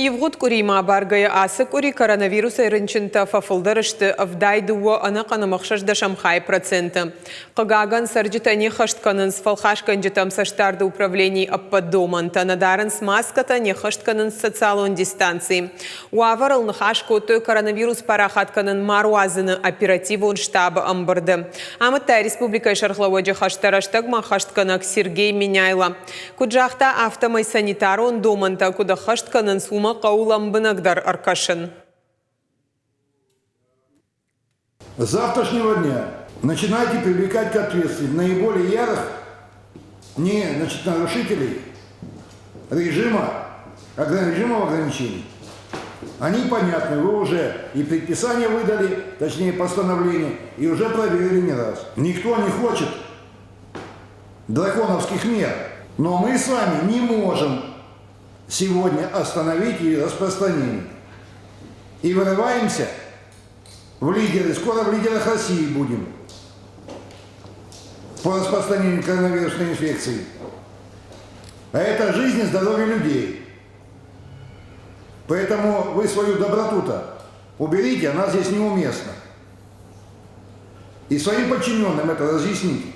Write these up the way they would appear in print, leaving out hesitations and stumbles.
Евгуд курима баргая асы кури коронавирус айрынчынта фафылдырышты авдайдуы анақаны мақшашда шамхай проценты. Қығаган сарджитане хаштканын сфалхашкан житам саштарды управлений аппадоман танадарын смаската не хаштканын социалон дистанции. Уаварыл нахашкоты коронавирус парахатканын маруазыны оперативон штаба амбарды. Амытта республика шархлаводжи хаштараштагма хаштканак Сергей Меняйла. Куджахта автомай санитарон доманта куда хаштканын сума Каулам Бенагдар Аркашин. С завтрашнего дня начинайте привлекать к ответственности наиболее ярых нарушителей режима ограничений. Они понятны, вы уже и предписание выдали, точнее постановление, и уже проверили не раз. Никто не хочет драконовских мер, но мы с вами не можем сегодня остановить ее распространение. И вырываемся в лидеры, скоро в лидерах России будем по распространению коронавирусной инфекции. А это жизнь и здоровье людей. Поэтому вы свою доброту-то уберите, она здесь неуместна. И своим подчиненным это разъясните.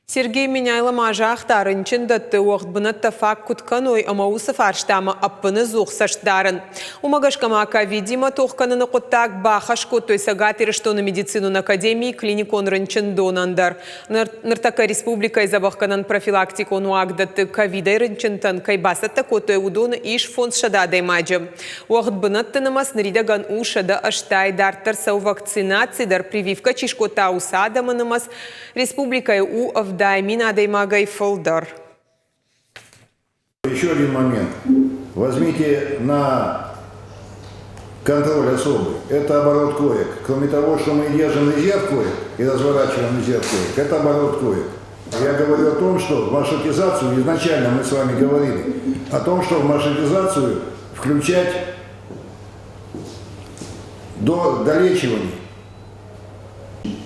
Сергей Меняйла мажахтарын чиндатты уақыт бұнатта фак күтканой амаусы фарштамы аппыны зуқ саштарын. Умагашкама ковидима тоққаныны құттак бақаш көттой сағатырыштоны медицину академии клиникон рынчындонандар. Ныртака республика изабаққанын профилактикон уағдатты ковидай рынчынтан кайбасатта көттой удоны иш фонд шададай мажы. Уақыт бұнаттынымас ныридаган ушада аштай дарттар сау вакцинациядар прививка чишкота усадамынымас республикай у Даймина Даймагай Фолдар. Еще один момент. Возьмите на контроль особый. Это оборот коек. Кроме того, что мы держим резерв коек и разворачиваем резерв коек, это оборот коек. Я говорю о том, что в маршрутизацию, изначально мы с вами говорили, о том, что в маршрутизацию включать долечивание.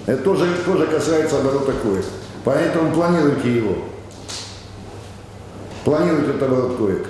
Это тоже касается оборота коек. Поэтому планируйте его. Планируйте этот оборот коек.